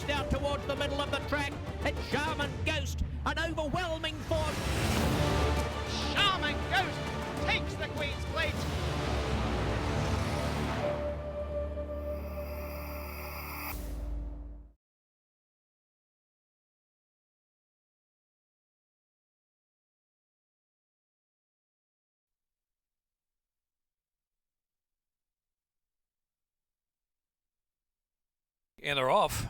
down towards the middle of the track. It's Shaman Ghost, an overwhelming force. Shaman Ghost takes the Queen's Plate. And they're off.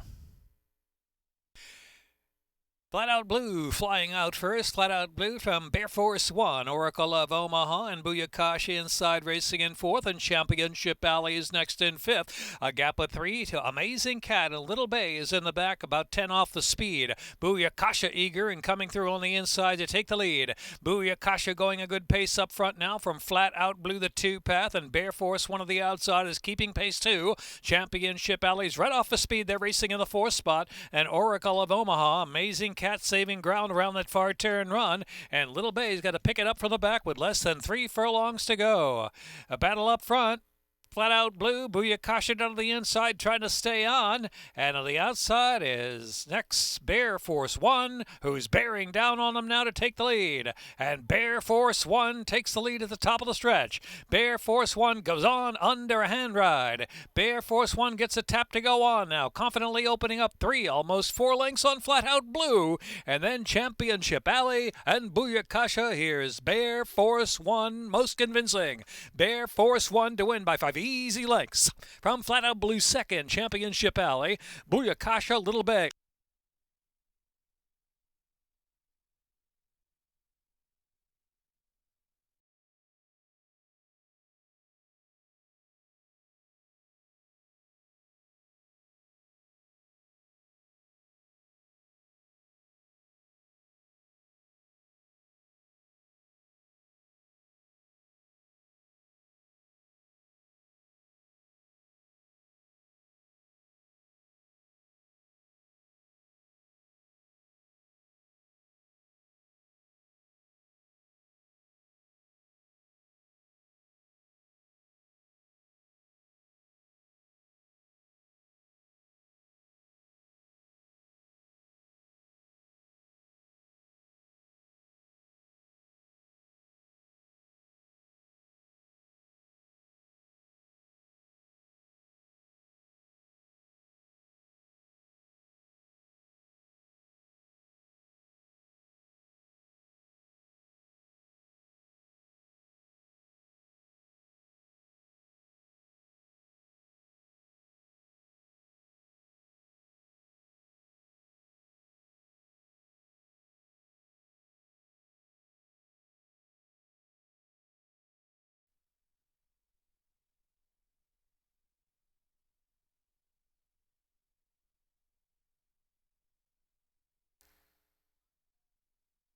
Flat Out Blue flying out first. Flat Out Blue from Bear Force 1. Oracle of Omaha and Booyakashi inside racing in fourth. And Championship Alley is next in fifth. A gap of 3 to Amazing Cat. And Little Bay is in the back, about 10 off the speed. Booyakasha eager and coming through on the inside to take the lead. Booyakasha going a good pace up front now from Flat Out Blue, the 2 path. And Bear Force, one of the outsiders, keeping pace too. Championship Alley's right off the speed. They're racing in the 4th spot. And Oracle of Omaha, Amazing Cat saving ground around that far turn run, and Little Bay's got to pick it up from the back with less than 3 furlongs to go. A battle up front. Flat Out Blue, Booyakasha down to the inside trying to stay on. And on the outside is next Bear Force 1, who's bearing down on them now to take the lead. And Bear Force 1 takes the lead at the top of the stretch. Bear Force 1 goes on under a hand ride. Bear Force 1 gets a tap to go on now, confidently opening up 3, almost 4 lengths on Flat Out Blue. And then Championship Alley and Booyakasha. Here's Bear Force 1, most convincing. Bear Force 1 to win by 5 easy lengths. From Flat Out Blue second, Championship Alley, Booyakasha, Little Bay.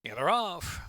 And they're off.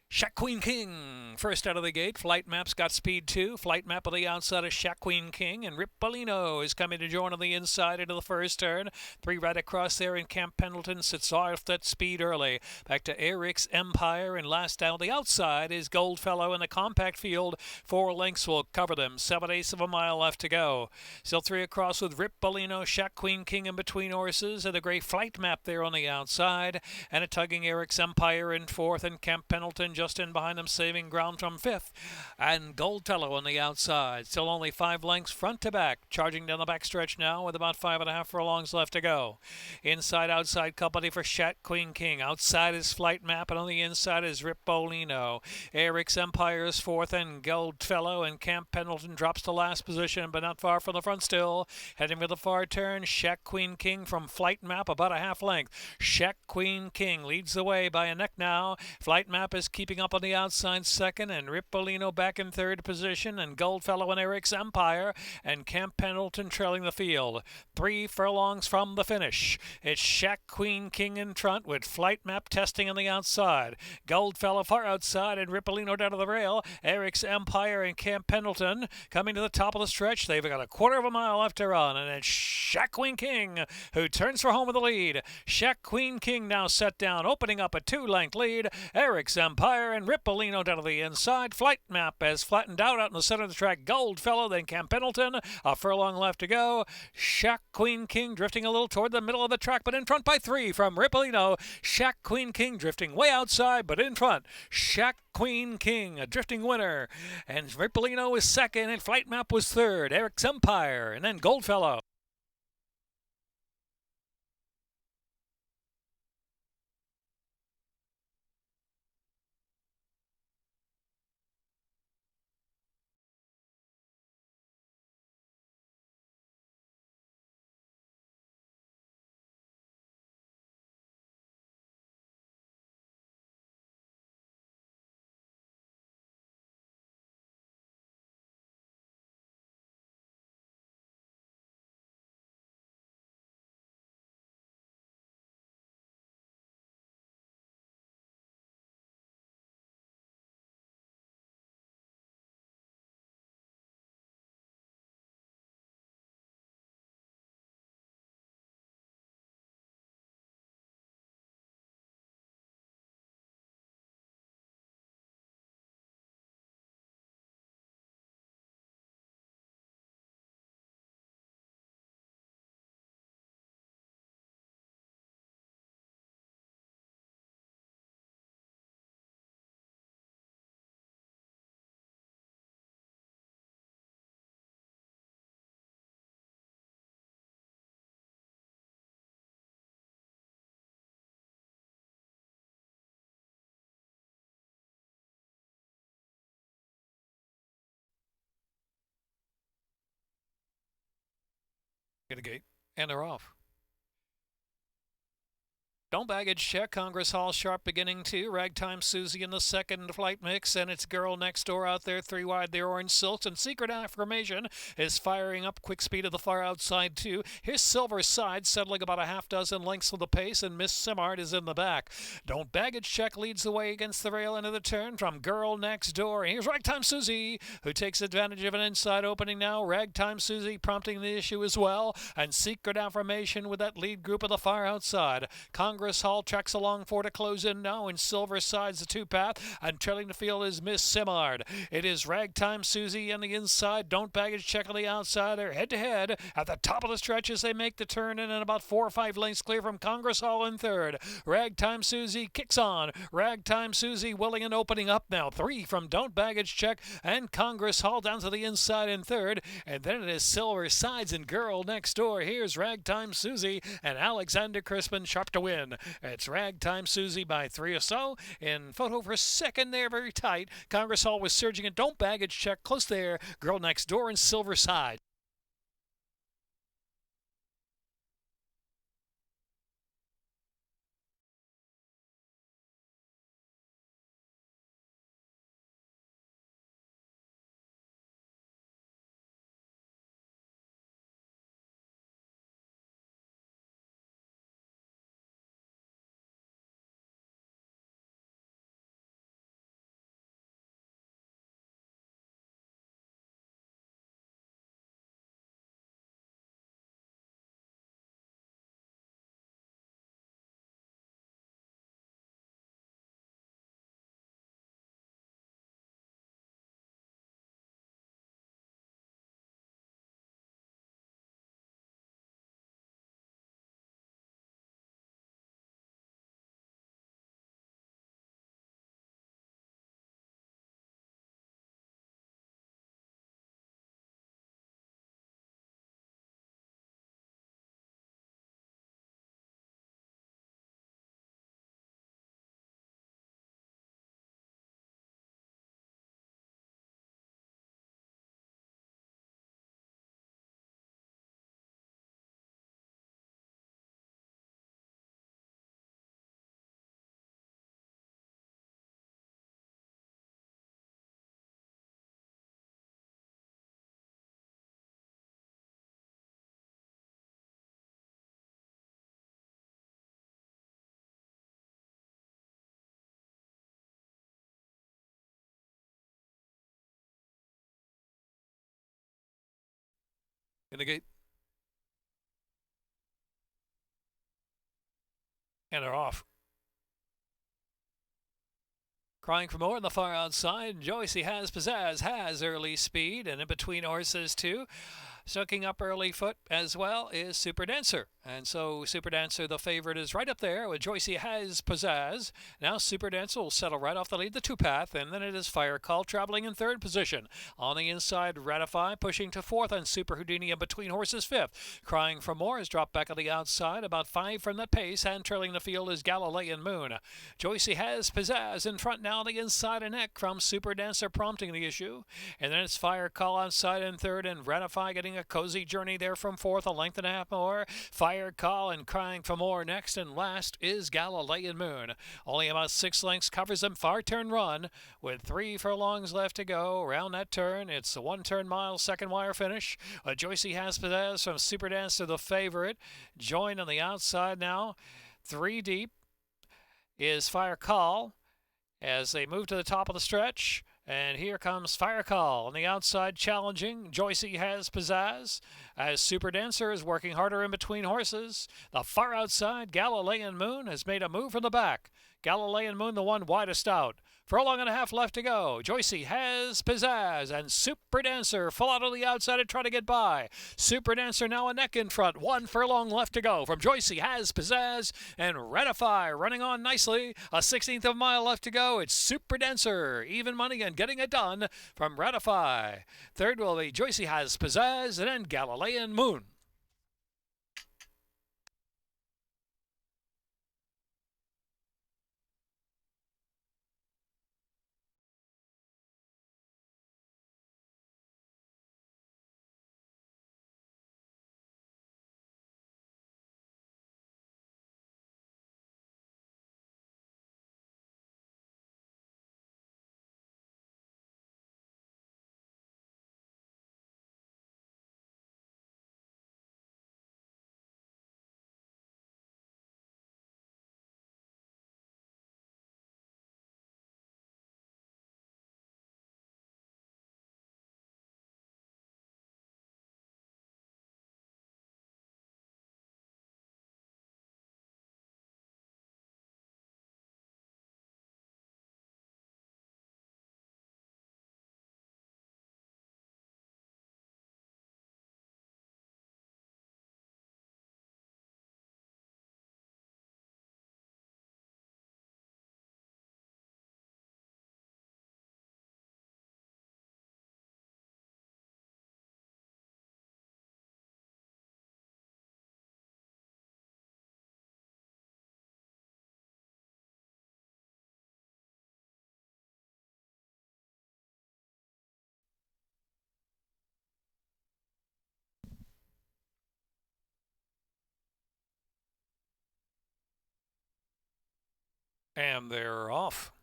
Shack Queen King, first out of the gate. Flight Map's got speed 2. Flight Map on the outside of Shack Queen King. And Rippolino is coming to join on the inside into the first turn. 3 right across there in Camp Pendleton. Sits off that speed early. Back to Eric's Empire. And last down the outside is Goldfellow in the compact field. 4 lengths will cover them. 7/8 of a mile left to go. Still 3 across with Rippolino, Shack Queen King in between horses. And the great Flight Map there on the outside. And a tugging Eric's Empire in 4th. And Camp Pendleton just in behind them, saving ground from 5th. And Goldfellow on the outside. Still only 5 lengths front to back. Charging down the backstretch now with about 5.5 furlongs left to go. Inside, outside company for Shack Queen King. Outside is Flight Map, and on the inside is Rippolino. Eric's Empire is 4th, and Goldfellow, and Camp Pendleton drops to last position, but not far from the front still. Heading for the far turn, Shack Queen King from Flight Map, about a half length. Shack Queen King leads the way by a neck now. Flight Map is keeping up on the outside second, and Rippolino back in 3rd position, and Goldfellow and Eric's Empire, and Camp Pendleton trailing the field. 3 furlongs from the finish. It's Shack Queen King in front with Flight Map testing on the outside. Goldfellow far outside, and Rippolino down to the rail. Eric's Empire and Camp Pendleton coming to the top of the stretch. They've got a 1/4 of a mile left to run, and it's Shack Queen King who turns for home with the lead. Shack Queen King now set down, opening up a 2-length lead. Eric's Empire Fire and Rippolino down to the inside. Flight Map has flattened out in the center of the track. Goldfellow, then Camp Pendleton. A furlong left to go. Shack Queen King drifting a little toward the middle of the track, but in front by 3 from Rippolino. Shack Queen King drifting way outside, but in front. Shack Queen King, a drifting winner. And Rippolino was second, and Flight Map was third. Eric's Empire, and then Goldfellow. Get a gate, and they're off. Don't Baggage Check, Congress Hall Sharp beginning 2, Ragtime Susie in the second flight mix, and it's Girl Next Door out there, 3 wide, the Orange Silks, and Secret Affirmation is firing up quick speed of the far outside 2. Here's Silver Side settling about a half dozen lengths of the pace, and Miss Simard is in the back. Don't Baggage Check leads the way against the rail into the turn from Girl Next Door. Here's Ragtime Susie, who takes advantage of an inside opening now. Ragtime Susie prompting the issue as well, and Secret Affirmation with that lead group of the far outside. Congress Hall tracks along for to close in now, and Silver Side's the 2-path, and trailing the field is Miss Simard. It is Ragtime Susie on the inside, Don't Baggage Check on the outside. They're head to head at the top of the stretch as they make the turn in, and about 4 or 5 lengths clear from Congress Hall in third. Ragtime Susie kicks on. Ragtime Susie willing and opening up now. 3 from Don't Baggage Check, and Congress Hall down to the inside in third, and then it is Silver Sides and Girl Next Door. Here's Ragtime Susie and Alexander Crispin sharp to win. It's Ragtime Susie by 3 or so. In photo for second there, very tight. Congress Hall was surging, and Don't Baggage Check close there. Girl Next Door and Silver Side. In the gate. And they're off. Crying for more on the far outside. Joycey has pizzazz, has early speed, and in between horses too. Soaking up early foot as well is Super Dancer. And so Super Dancer, the favorite, is right up there with Joycey has pizzazz. Now Super Dancer will settle right off the lead, the two-path, and then it is Fire Call traveling in third position. On the inside, Ratify pushing to fourth, and Super Houdini in between horses fifth. Crying for more is dropped back on the outside, about 5 from the pace, and trailing the field is Galilean Moon. Joycey has pizzazz in front now, the inside and neck from Super Dancer prompting the issue. And then it's Fire Call outside in third, and Ratify getting a cozy journey there from fourth, a length and a half more. Fire Call and Crying for More next, and last is Galilean Moon. Only about 6 lengths covers them. Far turn run with 3 furlongs left to go. Around that turn, it's a 1-turn mile, second wire finish. Joycey has pizzazz from Super Dancer, the favorite. Joined on the outside now, 3 deep, is Fire Call as they move to the top of the stretch. And here comes Fire Call on the outside challenging. Joycey has pizzazz as Super Dancer is working harder in between horses. The far outside, Galilean Moon has made a move from the back. Galilean Moon the one widest out. Furlong and a half left to go. Joycey has pizzazz, and Super Dancer full out on the outside and try to get by. Super Dancer now a neck in front. 1 furlong left to go from Joycey has pizzazz, and Ratify running on nicely. A 16th of a mile left to go. It's Super Dancer, even money and getting it done from Ratify. Third will be Joycey has pizzazz, and then Galilean Moon. And they're off.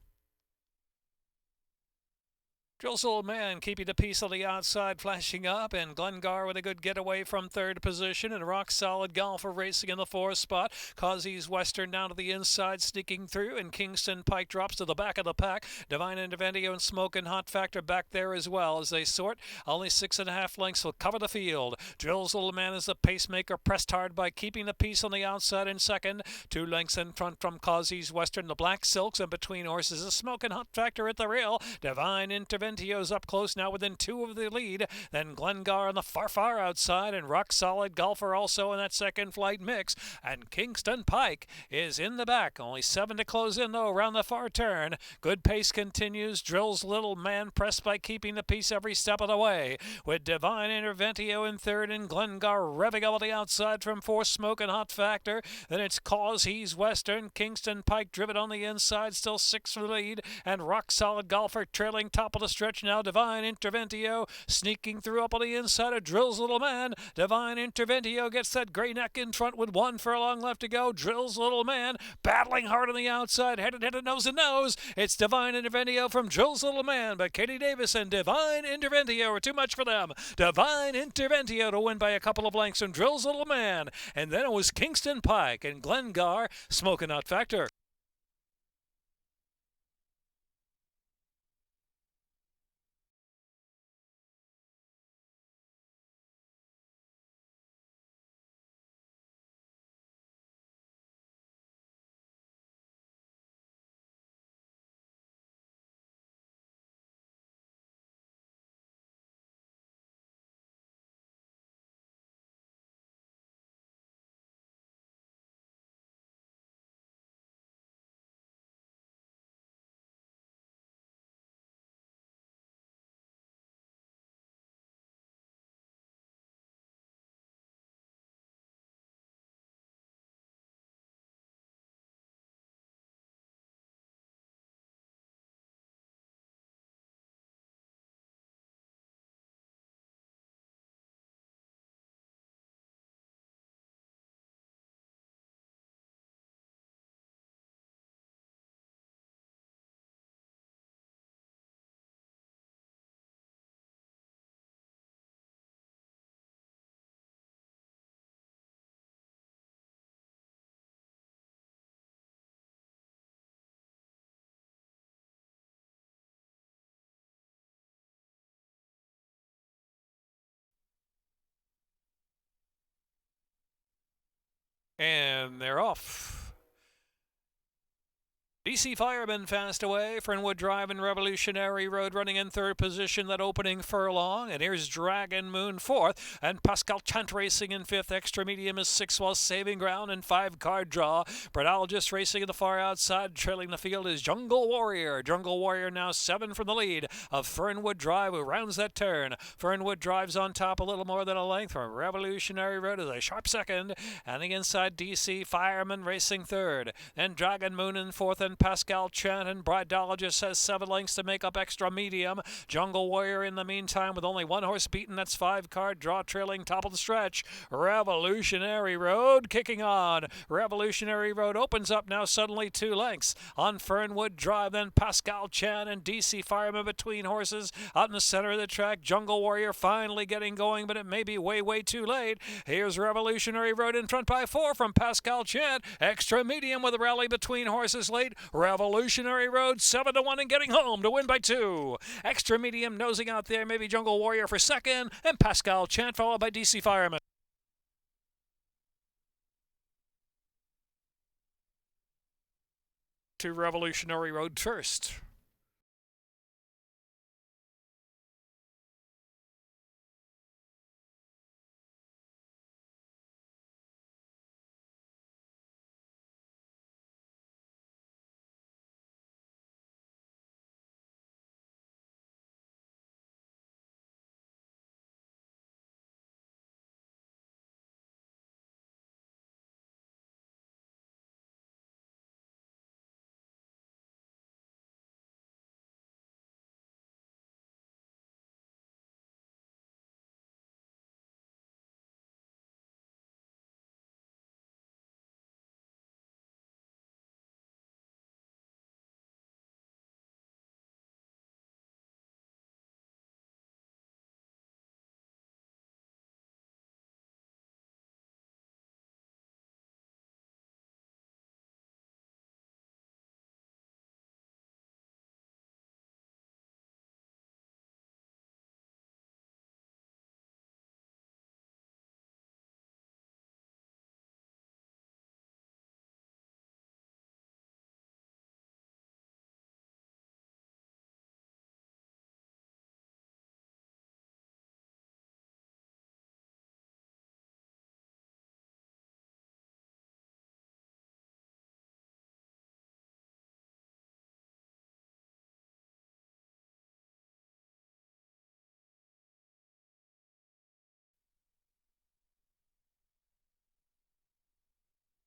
Drill's Old Man keeping the piece on the outside, flashing up, and Glengar with a good getaway from third position, and Rock Solid Golfer racing in the fourth spot. Causey's Western down to the inside, sneaking through, and Kingston Pike drops to the back of the pack. Divine Interventio and Smokin' Hot Factor back there as well as they sort. Only 6.5 lengths will cover the field. Drill's Old Man is the pacemaker, pressed hard by keeping the piece on the outside in second. 2 lengths in front from Causey's Western, the Black Silks, and between horses, a Smokin' Hot Factor at the rail. Divine Interventio's up close now within 2 of the lead. Then Glengar on the far outside, and Rock Solid Golfer also in that second flight mix. And Kingston Pike is in the back. Only 7 to close in though around the far turn. Good pace continues. Drill's Little Man pressed by keeping the piece every step of the way. With Divine Interventio in third, and Glengar revving up on the outside from fourth, Smokin' Hot Factor. Then it's Causey's Western. Kingston Pike driven on the inside, still 6 for the lead. And Rock Solid Golfer trailing top of the stretch now. Divine Interventio sneaking through up on the inside of Drill's Little Man. Divine Interventio gets that gray neck in front with 1 furlong left to go. Drill's Little Man battling hard on the outside, headed nose to nose. It's Divine Interventio from Drill's Little Man, but Katie Davis and Divine Interventio are too much for them. Divine Interventio to win by a couple of lengths from Drill's Little Man, and then it was Kingston Pike and Glengar, Smokin' Hot Factor. And they're off. DC Fireman fast away. Fernwood Drive and Revolutionary Road running in third position, that opening furlong. And here's Dragon Moon fourth. And Pascal Chant racing in fifth. Extra Medium is sixth, while Saving Ground and 5-card draw. Bradologist racing in the far outside. Trailing the field is Jungle Warrior. Jungle Warrior now 7 from the lead of Fernwood Drive, who rounds that turn. Fernwood Drive's on top a little more than a length from Revolutionary Road as a sharp second. And the inside DC Fireman racing third. Then Dragon Moon in fourth, and Pascal Chant, and Bridologist has 7 lengths to make up Extra Medium. Jungle Warrior in the meantime with only 1 horse beaten. That's 5-card draw trailing top of the stretch. Revolutionary Road kicking on. Revolutionary Road opens up now suddenly 2 lengths on Fernwood Drive. Then Pascal Chant and DC Fireman between horses out in the center of the track. Jungle Warrior finally getting going, but it may be way too late. Here's Revolutionary Road in front by 4 from Pascal Chant. Extra Medium with a rally between horses late. Revolutionary Road 7-1 and getting home to win by 2. Extra Medium nosing out there, maybe Jungle Warrior for second, and Pascal Chant followed by DC Fireman. To Revolutionary Road first.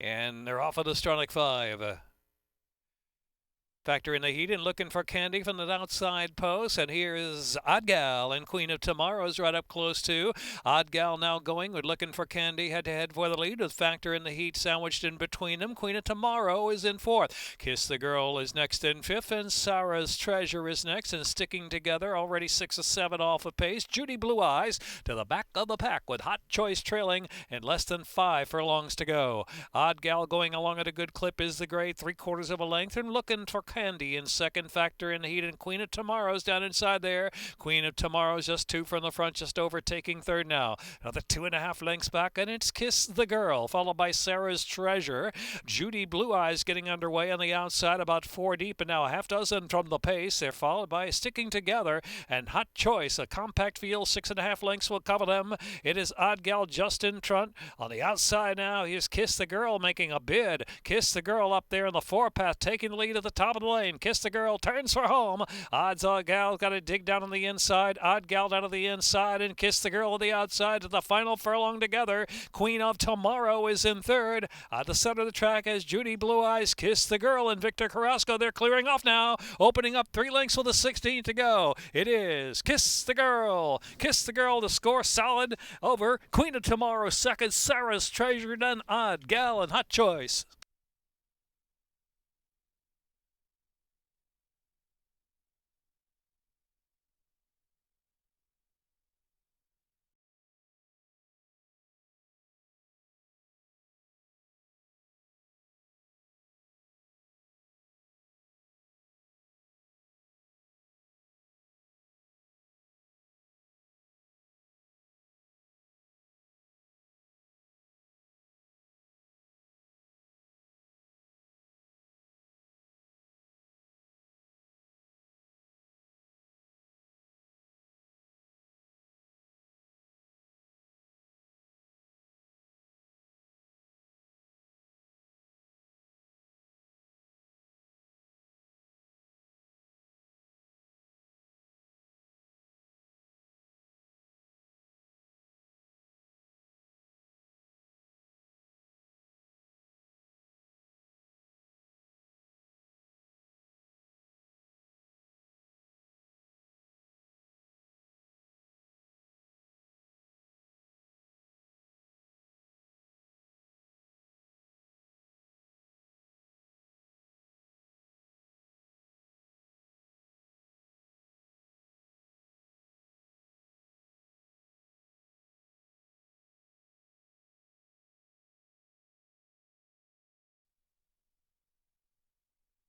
And they're off of the Starlight 5. Factor in the heat and looking for Candy from the outside post. And here's Odd Gal and Queen of Tomorrow's right up close too. Odd Gal now going. We're looking for Candy head-to-head for the lead with Factor in the heat sandwiched in between them. Queen of Tomorrow is in fourth. Kiss the Girl is next in fifth. And Sarah's Treasure is next. And sticking together, already 6 or 7 off of pace. Judy Blue Eyes to the back of the pack with Hot Choice trailing and less than 5 furlongs to go. Odd Gal going along at a good clip is the gray, 3/4 of a length. And looking for Candy in second. Factor in the heat, and Queen of Tomorrow's down inside there. Queen of Tomorrow's just 2 from the front, just overtaking third now. Another 2.5 lengths back, and it's Kiss the Girl, followed by Sarah's Treasure. Judy Blue Eyes getting underway on the outside, about 4 deep, and now a half dozen from the pace. They're followed by Sticking Together and Hot Choice. A compact field, 6.5 lengths will cover them. It is Odd Gal just in front. On the outside now, here's Kiss the Girl making a bid. Kiss the Girl up there in the 4-path, taking the lead at the top of the lane. Kiss the Girl turns for home. Odd Gal got to dig down on the inside. Odd Gal down to the inside, and Kiss the Girl on the outside to the final furlong together. Queen of Tomorrow is in third. At the center of the track as Judy Blue Eyes, Kiss the Girl, and Victor Carrasco. They're clearing off now, opening up 3 lengths with a 16 to go. It is Kiss the Girl. Kiss the Girl to score solid over Queen of Tomorrow second. Sarah's Treasure, then Odd Gal and Hot Choice.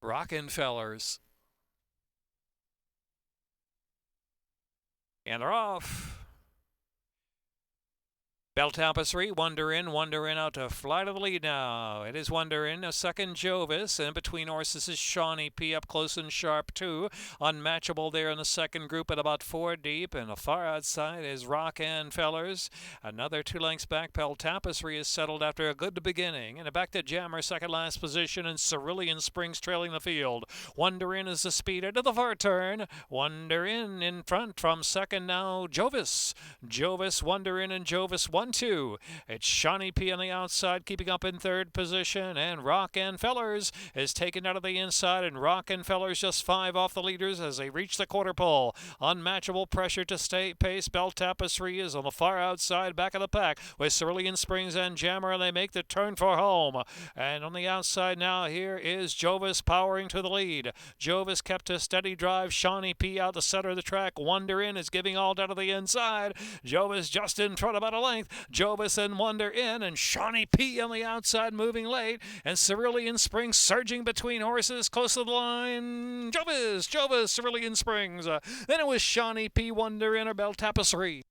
Rockin' Fellers. And they're off. Bell Tapestry, Wonder In out to fly to the lead now. It is Wonder In, a second Jovis, and between horses is Shawnee P up close and sharp too. Unmatchable there in the second group at about 4 deep, and far outside is Rockin' Fellers. Another 2 lengths back, Bell Tapestry is settled after a good beginning, and back to Jammer, second last position, and Cerulean Springs trailing the field. Wonder In is the speed into the far turn. Wonder In front from second now, Jovis. Jovis, Wonder In, and Jovis 1-2. It's Shawnee P on the outside, keeping up in third position, and Rockin' Fellers is taken out of the inside, and Rockin' Fellers just 5 off the leaders as they reach the quarter pole. Unmatchable pressure to stay pace. Bell Tapestry is on the far outside, back of the pack with Cerulean Springs and Jammer, and they make the turn for home. And on the outside now, here is Jovis powering to the lead. Jovis kept a steady drive. Shawnee P out the center of the track. Wonder In is giving all down to the inside. Jovis just in front about a length. Jovis and Wonder In, and Shawnee P on the outside moving late, and Cerulean Springs surging between horses close to the line. Jovis, Cerulean Springs. Then it was Shawnee P, Wonder In, or Bell Tapestry.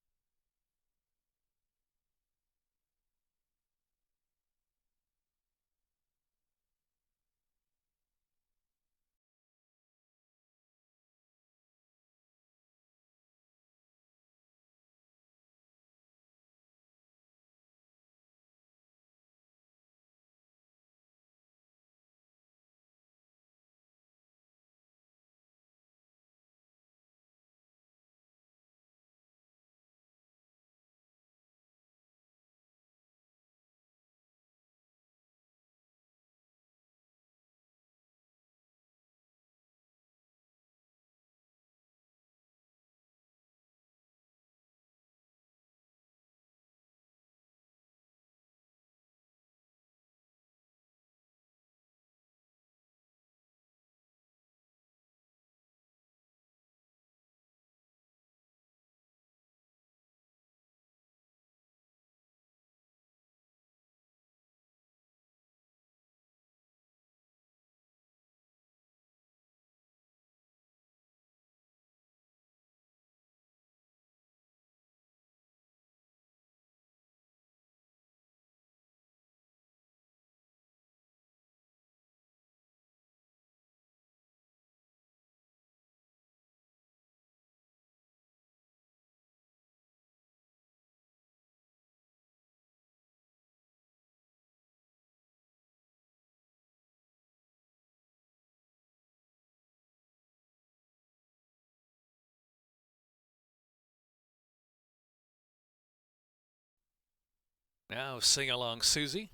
Now Sing Along Susie,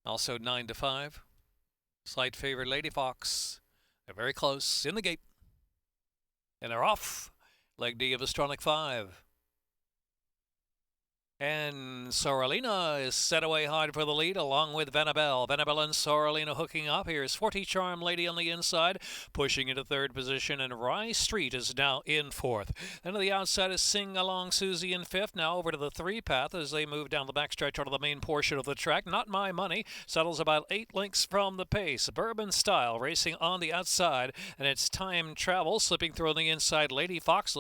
also 9-5. Slight favorite Lady Fox. They're very close in the gate. And they're off. Leg D of Astronic 5. And Sorrelina is set away hard for the lead, along with Vanabelle. Vanabelle and Sorrelina hooking up. Here's 40 Charm Lady on the inside, pushing into third position, and Rye Street is now in fourth. Then to the outside is Sing Along Susie in fifth. Now over to the 3-path as they move down the backstretch onto the main portion of the track. Not My Money settles about 8 lengths from the pace. Bourbon Style racing on the outside, and it's Time Travel slipping through on the inside. Lady Fox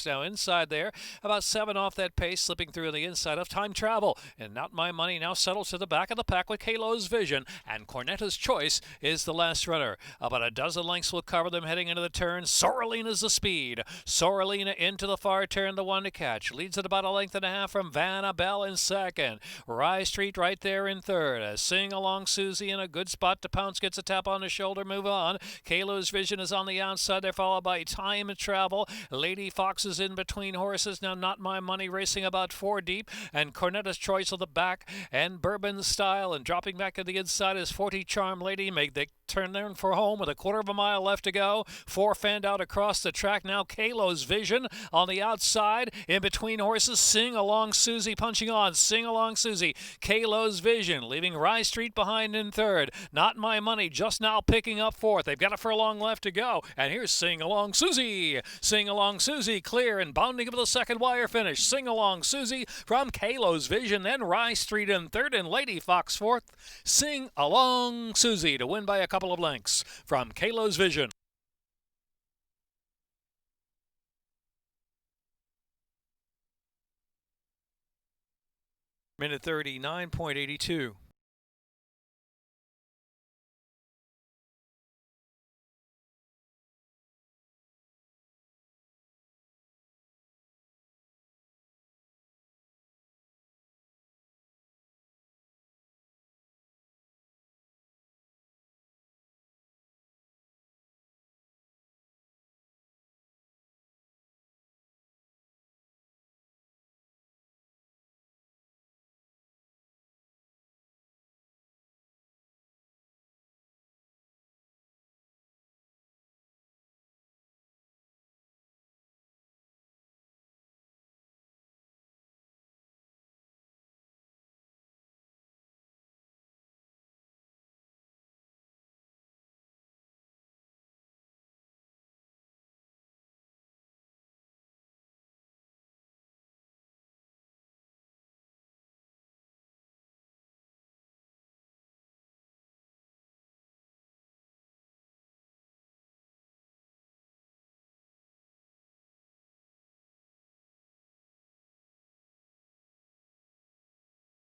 now inside there, about 7 off that pace, slipping through on the inside of Time Travel. And Not My Money now settles to the back of the pack with Kalo's Vision, and Cornetta's Choice is the last runner. About a dozen lengths will cover them heading into the turn. Sorrelina's the speed. Sorrelina into the far turn, the one to catch. Leads at about a length and a half from Vanabelle in second. Rye Street right there in third. Sing Along Susie in a good spot to pounce, gets a tap on the shoulder, move on. Kalo's Vision is on the outside. They're followed by Time Travel. Lady Fox is in between horses. Now Not My Money racing about 4 deep, and Cornetta's Choice on the back, and Bourbon Style, and dropping back to the inside is 40 Charm Lady. Make the turn there for home with a quarter of a mile left to go. 4 fanned out across the track. Now Kalo's Vision on the outside. In between horses, Sing Along Susie punching on. Sing Along Susie. Kalo's Vision leaving Rye Street behind in third. Not My Money just now picking up fourth. They've got a furlong left to go. And here's Sing Along Susie. Sing Along Susie clear and bounding up the second wire finish. Sing Along Susie from Kalo's Vision. Then Rye Street in third and Lady Fox fourth. Sing Along Susie to win by a couple of lengths from Kalo's Vision. Minute 39.82.